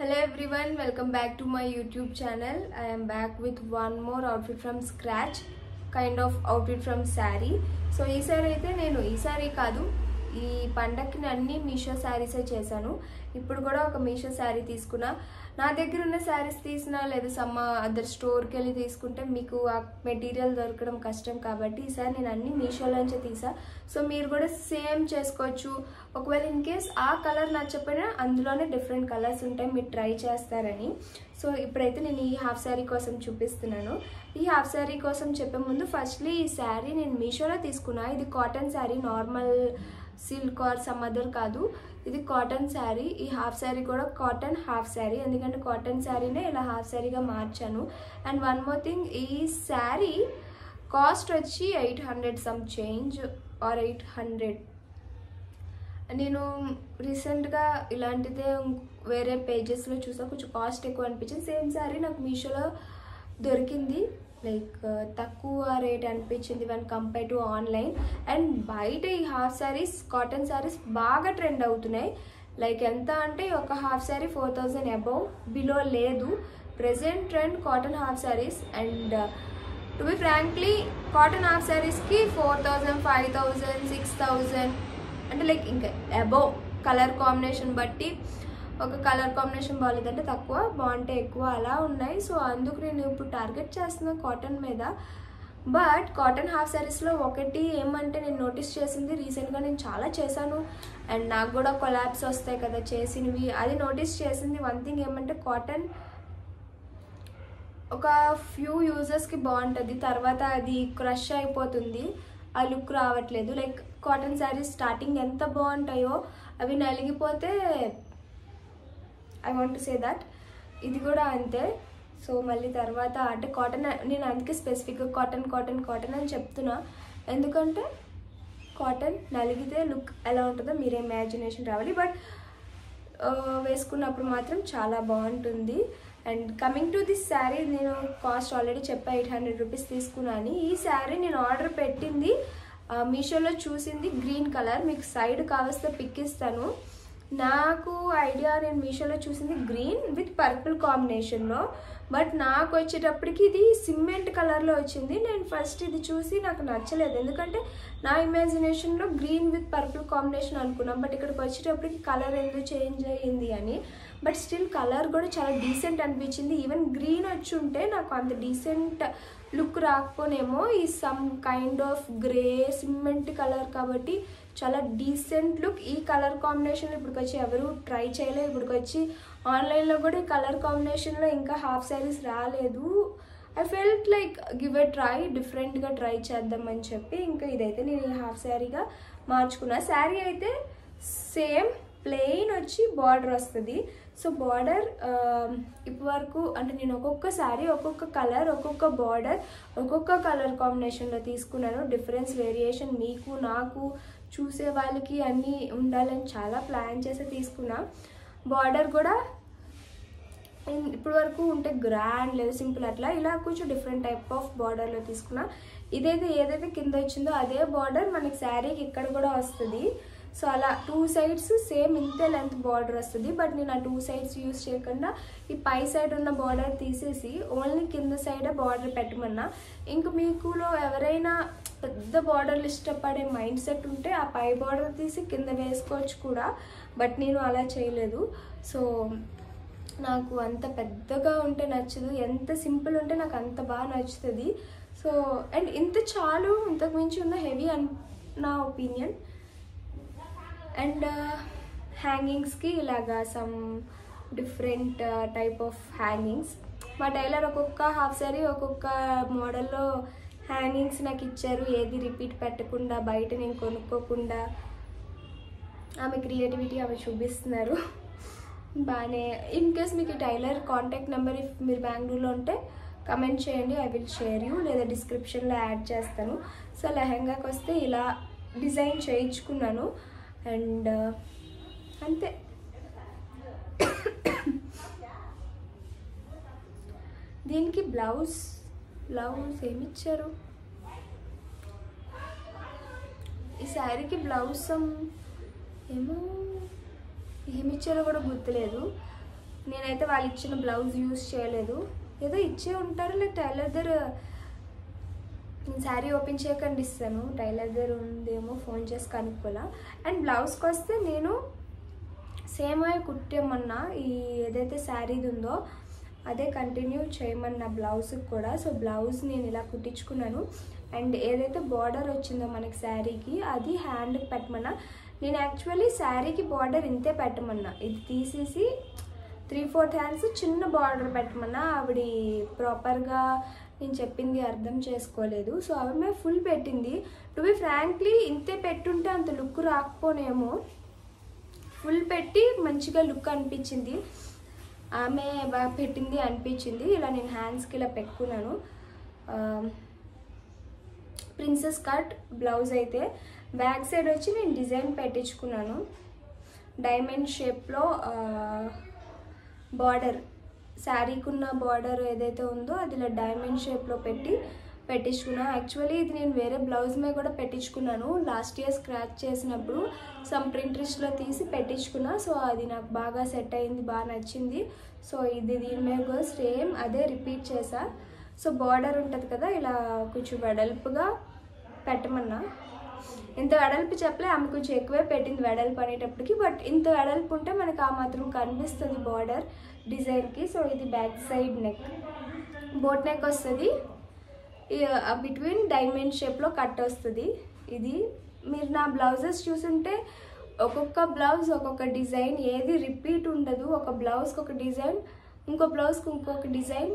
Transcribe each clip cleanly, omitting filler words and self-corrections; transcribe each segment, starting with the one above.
Hello everyone, welcome back to my YouTube channel. I am back with one more outfit from scratch, kind of outfit from saree. So ee saree aithe nenu ee saree kaadu ఈ పండక్కి అన్ని మీషో సారీస్ చేశాను. ఇప్పుడు కూడా ఒక Meesho sorry తీసుకున్నా. నా దగ్గర ఉన్న సారీస్ తీసినా లేదా సమ్ అదర్ స్టోర్కి వెళ్ళి తీసుకుంటే మీకు ఆ మెటీరియల్ దొరకడం కష్టం కాబట్టి ఈసారి నేను అన్ని మీషోలోంచే తీసా. సో మీరు కూడా సేమ్ చేసుకోవచ్చు. ఒకవేళ ఇన్ కేస్ ఆ కలర్ నచ్చకపోయినా అందులోనే డిఫరెంట్ కలర్స్ ఉంటాయి, మీరు ట్రై చేస్తారని. సో ఇప్పుడైతే నేను ఈ హాఫ్ శారీ కోసం చూపిస్తున్నాను. ఈ హాఫ్ శారీ కోసం చెప్పే ముందు ఫస్ట్లీ ఈ శారీ నేను మీషోలో తీసుకున్నా. ఇది cotton sari, normal silk or some other కాదు, ఇది కాటన్ శారీ. ఈ హాఫ్ శారీ కూడా కాటన్ హాఫ్ శారీ, ఎందుకంటే కాటన్ శారీనే ఇలా హాఫ్ శారీగా మార్చాను. అండ్ వన్ మోర్ థింగ్, ఈ శారీ కాస్ట్ వచ్చి 800 సమ్ చేంజ్ ఆర్ 800. నేను రీసెంట్గా ఇలాంటిదే వేరే పేజెస్లో చూసా, కొంచెం కాస్ట్ ఎక్కువ అనిపించింది. సేమ్ శారీ నాకు మీషోలో దొరికింది, లైక్ తక్కువ రేట్ అనిపించింది one compare to online. And బయట ఈ హాఫ్ శారీస్, కాటన్ శారీస్ బాగా ట్రెండ్ అవుతున్నాయి. లైక్ ఎంత అంటే ఒక హాఫ్ శారీ 4000 అబౌవ్, బిలో లేదు. Present trend cotton half saris. And to be frankly cotton half శారీస్కి 4000, 5000, 6000 అంటే లైక్ ఇంకా అబౌవ్. కలర్ కాంబినేషన్ బట్టి, ఒక కలర్ కాంబినేషన్ బాగాలేదంటే తక్కువ, బాగుంటే ఎక్కువ, అలా ఉన్నాయి. సో అందుకు నేను ఇప్పుడు టార్గెట్ చేస్తున్నాను కాటన్ మీద. బట్ కాటన్ హాఫ్ శారీస్లో ఒకటి ఏమంటే నేను నోటీస్ చేసింది, రీసెంట్గా నేను చాలా చేశాను అండ్ నాకు కూడా కొలాబ్స్ వస్తాయి కదా చేసినవి, అది నోటీస్ చేసింది. వన్ థింగ్ ఏమంటే కాటన్ ఒక ఫ్యూ యూజర్స్కి బాగుంటుంది, తర్వాత అది క్రష్ అయిపోతుంది, ఆ లుక్ రావట్లేదు. లైక్ కాటన్ శారీస్ స్టార్టింగ్ ఎంత బాగుంటాయో అవి నలిగిపోతే, I want to say that ఇది కూడా అంతే. సో మళ్ళీ తర్వాత అంటే కాటన్, నేను అందుకే స్పెసిఫిక్గా కాటన్ కాటన్ కాటన్ అని చెప్తున్నా, ఎందుకంటే కాటన్ నలిగితే లుక్ ఎలా ఉంటుందో మీరే ఇమాజినేషన్ రావాలి. బట్ వేసుకున్నప్పుడు మాత్రం చాలా బాగుంటుంది. And coming to this sari, నేను కాస్ట్ ఆల్రెడీ చెప్పా 800 రూపీస్ తీసుకున్నాను. ఈ శారీ నేను ఆర్డర్ పెట్టింది మీషోలో, చూసింది గ్రీన్ కలర్. మీకు సైడ్ కావస్తే పిక్ ఇస్తాను. నాకు ఐడియా, నేను మీషోలో చూసింది గ్రీన్ విత్ పర్పుల్ కాంబినేషన్లో, బట్ నాకు వచ్చేటప్పటికి ఇది సిమెంట్ కలర్లో వచ్చింది. నేను ఫస్ట్ ఇది చూసి నాకు నచ్చలేదు, ఎందుకంటే నా ఇమాజినేషన్లో గ్రీన్ విత్ పర్పుల్ కాంబినేషన్ అనుకున్నాను. బట్ ఇక్కడికి వచ్చేటప్పటికి కలర్ ఎందుకు చేంజ్ అయ్యింది అని. బట్ స్టిల్ కలర్ కూడా చాలా డీసెంట్ అనిపించింది. ఈవెన్ గ్రీన్ వచ్చి ఉంటే నాకు అంత డీసెంట్ లుక్ రాకపోనేమో. ఈ some kind of grey cement colour కాబట్టి చాలా డీసెంట్ లుక్. ఈ కలర్ కాంబినేషన్ ఇప్పటికి వచ్చి ఎవరు ట్రై చేయలేదు. ఇప్పటికి వచ్చి ఆన్లైన్లో కూడా ఈ కలర్ కాంబినేషన్లో ఇంకా హాఫ్ శారీస్ రాలేదు. I felt like give a try, డిఫరెంట్గా ట్రై చేద్దామని చెప్పి ఇంకా ఇదైతే నేను ఈ హాఫ్ శారీగా మార్చుకున్నా. శారీ అయితే సేమ్ ప్లెయిన్ వచ్చి బార్డర్ వస్తుంది. సో బార్డర్ ఇప్పటి వరకు అంటే నేను ఒక్కొక్క శారీ ఒక్కొక్క కలర్, ఒక్కొక్క బార్డర్, ఒక్కొక్క కలర్ కాంబినేషన్లో తీసుకున్నాను. డిఫరెన్స్ వేరియేషన్ మీకు నాకు చూసే వాళ్ళకి అన్నీ ఉండాలని చాలా ప్లాన్ చేసి తీసుకున్నా. బార్డర్ కూడా ఇప్పటి వరకు ఉంటే గ్రాండ్ లేదా సింపుల్ అట్లా, ఇలా కొంచెం డిఫరెంట్ టైప్ ఆఫ్ బార్డర్లో తీసుకున్నా. ఏదైతే కింద వచ్చిందో అదే బార్డర్ మనకి శారీకి ఇక్కడ కూడా వస్తుంది. సో అలా 2 సైడ్స్ సేమ్ ఇంతే లెంత్ బార్డర్ వస్తుంది. బట్ నేను ఆ 2 సైడ్స్ యూజ్ చేయకుండా ఈ పై సైడ్ ఉన్న బార్డర్ తీసేసి ఓన్లీ కింద సైడే బార్డర్ పెట్టమన్నా. ఇంక మీకులో ఎవరైనా పెద్ద బార్డర్లు ఇష్టపడే మైండ్ సెట్ ఉంటే ఆ పై బార్డర్ తీసి కింద వేసుకోవచ్చు కూడా, బట్ నేను అలా చేయలేదు. సో నాకు అంత పెద్దగా ఉంటే నచ్చదు, ఎంత సింపుల్ ఉంటే నాకు అంత బాగా నచ్చుతుంది. సో అండ్ ఇంత చాలు, ఇంతకు మించి ఉన్న హెవీ అని నా ఒపీనియన్. అండ్ హ్యాంగింగ్స్కి ఇలాగా some different type of hangings. మా టైలర్ ఒక్కొక్క హాఫ్ శారీ ఒక్కొక్క మోడల్లో హ్యాంగింగ్స్ నాకు ఇచ్చారు, ఏది రిపీట్ పెట్టకుండా, బయట నేను కొనుక్కోకుండా. ఆమె క్రియేటివిటీ ఆమె చూపిస్తున్నారు బాగానే. ఇన్ కేస్ మీకు టైలర్ కాంటాక్ట్ నెంబర్ ఇఫ్ మీరు బెంగళూరులో ఉంటే కమెంట్ చేయండి, ఐ విల్ షేర్ యూ, లేదా డిస్క్రిప్షన్లో యాడ్ చేస్తాను. సో లెహంగాకి వస్తే ఇలా డిజైన్ చేయించుకున్నాను. అండ్ అంతే. దీనికి బ్లౌజ్ ఏమిచ్చారు, ఈ శారీకి బ్లౌజ్ ఏమో ఏమిచ్చారో కూడా గుర్తులేదు. నేనైతే వాళ్ళు ఇచ్చిన బ్లౌజ్ యూజ్ చేయలేదు. ఏదో ఇచ్చే ఉంటారు, లేదా టైలర్ దగ్గర నేను శారీ ఓపెన్ చేయకుండా ఇస్తాను, టైలర్ దగ్గర ఉందేమో ఫోన్ చేసి కనుక్కోలా. అండ్ బ్లౌజ్కి వస్తే నేను సేమ్ అవి కుట్టేమన్నా, ఈ ఏదైతే శారీది ఉందో అదే కంటిన్యూ చేయమన్నా బ్లౌజ్కి కూడా. సో బ్లౌజ్ నేను ఇలా కుట్టించుకున్నాను. అండ్ ఏదైతే బార్డర్ వచ్చిందో మనకి శారీకి అది హ్యాండ్కి పెట్టమన్నా. నేను యాక్చువల్లీ శారీకి బార్డర్ ఇంతే పెట్టమన్నా, ఇది తీసేసి 3/4 హ్యాండ్స్ చిన్న బార్డర్ పెట్టమన్నా. ఆవిడ ప్రాపర్గా నేను చెప్పింది అర్థం చేసుకోలేదు. సో ఆవిడ ఫుల్ పెట్టింది. టు బి ఫ్రాంక్లీ ఇంతే పెట్టుంటే అంత లుక్ రాకపోనేమో, ఫుల్ పెట్టి మంచిగా లుక్ అనిపించింది, ఆమె బాగా పెట్టింది అనిపించింది. ఇలా నేను హ్యాండ్స్కి ఇలా పెట్టుకున్నాను. ప్రిన్సెస్ కట్ బ్లౌజ్ అయితే బ్యాక్ సైడ్ వచ్చి నేను డిజైన్ పెట్టించుకున్నాను. డైమండ్ షేప్లో బార్డర్, శారీకున్న బార్డర్ ఏదైతే ఉందో అది ఇలా డైమండ్ షేప్లో పెట్టించుకున్నాను. యాక్చువల్లీ ఇది నేను వేరే బ్లౌజ్ మీద కూడా పెట్టించుకున్నాను. లాస్ట్ ఇయర్ స్క్రాచ్ చేసినప్పుడు సమ్ ప్రింట్రిస్ట్లో తీసి పెట్టించుకున్నా. సో అది నాకు బాగా సెట్ అయింది, బాగా నచ్చింది. సో ఇది దీని మీద కూడా సేమ్ అదే రిపీట్ చేసా. సో బార్డర్ ఉంటుంది కదా, ఇలా కొంచెం వెడల్పుగా పెట్టమన్నా. ఇంత వెడల్పు చెప్పలే, ఆమె కొంచెం ఎక్కువే పెట్టింది వెడల్పు అనేటప్పటికి. బట్ ఇంత వెడల్పు ఉంటే మనకు ఆ మాత్రం కనిపిస్తుంది బార్డర్ డిజైన్కి. సో ఇది back side neck, boat neck వస్తుంది, బిట్వీన్ డైమండ్ షేప్లో కట్ వస్తుంది. ఇది మీరు నా బ్లౌజెస్ చూసుంటే ఒక్కొక్క బ్లౌజ్ ఒక్కొక్క డిజైన్, ఏది రిపీట్ ఉండదు. ఒక బ్లౌజ్కి ఒక డిజైన్, ఇంకో బ్లౌజ్కి ఇంకొక డిజైన్,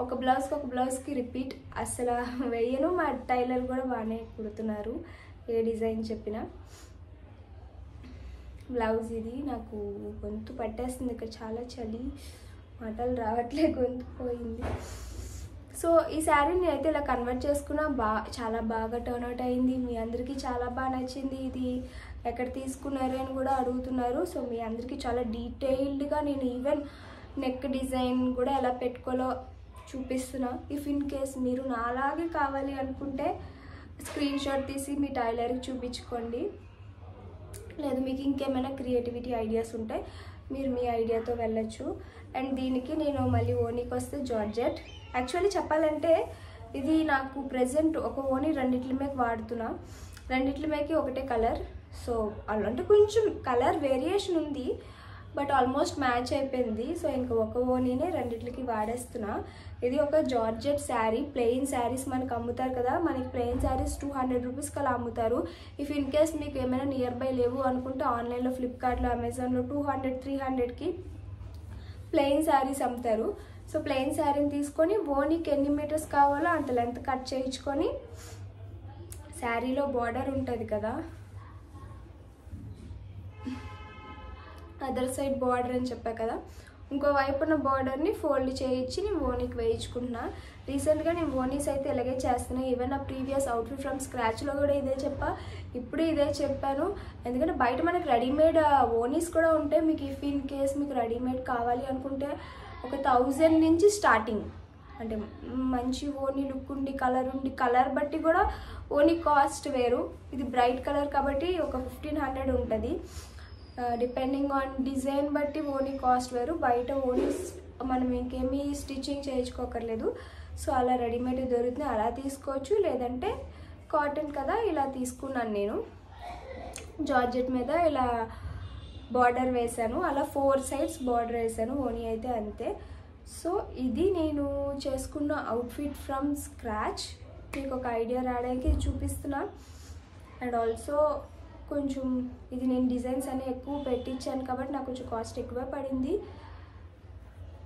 ఒక బ్లౌజ్కి ఒక బ్లౌజ్కి రిపీట్ అసలు వేయను. మా టైలర్ కూడా బాగానే కుడుతున్నారు, ఏ డిజైన్ చెప్పినా. బ్లౌజ్ ఇది నాకు గొంతు పట్టేస్తుంది, ఇక్కడ చాలా చలి, మాటలు రావట్లే, గొంతు పోయింది. సో ఈ శారీని అయితే ఇలా కన్వర్ట్ చేసుకున్నా, చాలా బాగా టర్న్ అవుట్ అయింది. మీ అందరికీ చాలా బాగా నచ్చింది. ఇది ఎక్కడ తీసుకున్నారు అని కూడా అడుగుతున్నారు. సో మీ అందరికీ చాలా డీటెయిల్డ్గా నేను ఈవెన్ నెక్ డిజైన్ కూడా ఎలా పెట్టుకోవాలో చూపిస్తున్నా. ఇఫ్ ఇన్ కేస్ మీరు నాలాగే కావాలి అనుకుంటే స్క్రీన్ షాట్ తీసి మీ టైలర్కి చూపించుకోండి. లేదు మీకు ఇంకేమైనా క్రియేటివిటీ ఐడియాస్ ఉంటే మీరు మీ ఐడియాతో వెళ్ళచ్చు. అండ్ దీనికి నేను మళ్ళీ ఓనీకి వస్తే జార్జెట్. యాక్చువల్లీ చెప్పాలంటే ఇది నాకు ప్రెజెంట్ ఒక ఓనీ రెండిట్ల మీద వాడుతున్నా, రెండిట్ల మీదకి ఒకటే కలర్. సో అంటే కొంచెం కలర్ వేరియేషన్ ఉంది, బట్ ఆల్మోస్ట్ మ్యాచ్ అయిపోయింది. సో ఇంకా ఒక ఓనీనే రెండిట్లకి వాడేస్తున్నా. ఇది ఒక జార్జెట్ శారీ, ప్లెయిన్ శారీస్ మనకు అమ్ముతారు కదా, మనకి ప్లెయిన్ శారీస్ 200 రూపీస్కి అలా అమ్ముతారు. ఇఫ్ ఇన్ కేస్ మీకు ఏమైనా నియర్ బై లేవు అనుకుంటే ఆన్లైన్లో ఫ్లిప్కార్ట్లో అమెజాన్లో 200-300కి ప్లెయిన్ శారీస్ అమ్ముతారు. సో ప్లెయిన్ శారీని తీసుకొని ఓనీకి ఎన్ని మీటర్స్ కావాలో అంత లెంత్ కట్ చేయించుకొని, శారీలో బార్డర్ ఉంటుంది కదా, అదర్ సైడ్ బార్డర్ అని చెప్పా కదా, ఇంకో వైపున బార్డర్ని ఫోల్డ్ చేయించి నేను ఓనీకి వేయించుకుంటున్నా. రీసెంట్గా నేను ఓనీస్ అయితే ఇలాగే చేస్తున్నాను. ఈవెన్ నా ప్రీవియస్ అవుట్ఫిట్ ఫ్రమ్ స్క్రాచ్లో కూడా ఇదే చెప్పా, ఇప్పుడు ఇదే చెప్పాను. ఎందుకంటే బయట మనకి రెడీమేడ్ ఓనీస్ కూడా ఉంటాయి. మీకు ఇఫ్ ఇన్ కేస్ మీకు రెడీమేడ్ కావాలి అనుకుంటే ఒక 1000 నుంచి స్టార్టింగ్, అంటే మంచి ఓనీ లుక్ ఉండి కలర్ బట్టి కూడా ఓనీ కాస్ట్ వేరు. ఇది బ్రైట్ కలర్ కాబట్టి ఒక 1500 ఉంటుంది. డిపెండింగ్ ఆన్ డిజైన్ బట్టి ఓనీ కాస్ట్ వేరు. బయట ఓనీస్ మనం ఇంకేమీ స్టిచ్చింగ్ చేయించుకోకర్లేదు. సో అలా రెడీమేడ్ దొరుకుతుంది, అలా తీసుకోవచ్చు. లేదంటే కాటన్ కదా, ఇలా తీసుకున్నాను నేను. జార్జెట్ మీద ఇలా బార్డర్ వేసాను, అలా 4 సైడ్స్ బార్డర్ వేసాను. ఓనీ అయితే అంతే. సో ఇది నేను చేసుకున్న అవుట్ఫిట్ ఫ్రమ్ స్క్రాచ్. మీకు ఒక ఐడియా రావడానికి చూపిస్తున్నా. అండ్ ఆల్సో కొంచెం ఇది నేను డిజైన్స్ అన్నీ ఎక్కువ పెట్టించాను కాబట్టి నాకు కొంచెం కాస్ట్ ఎక్కువ పడింది.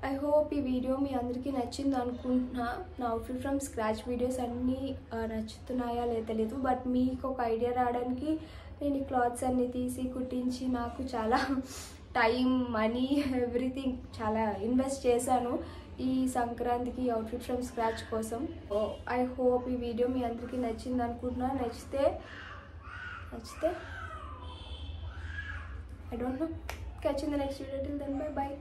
ఐ హోప్ ఈ వీడియో మీ అందరికీ నచ్చింది అనుకుంటున్నా. నా అవుట్ఫిట్ ఫ్రమ్ స్క్రాచ్ వీడియోస్ అన్నీ నచ్చుతున్నాయా లేదా తెలియదు, బట్ మీకు ఒక ఐడియా రావడానికి నేను ఈ క్లాత్స్ అన్నీ తీసి కుట్టించి నాకు చాలా టైం, మనీ, ఎవ్రీథింగ్ చాలా ఇన్వెస్ట్ చేశాను ఈ సంక్రాంతికి అవుట్ఫిట్ ఫ్రమ్ స్క్రాచ్ కోసం. ఐ హోప్ ఈ వీడియో మీ అందరికీ నచ్చింది అనుకుంటున్నా. నచ్చితే I don't know. Catch you in the next video. Till then, bye bye.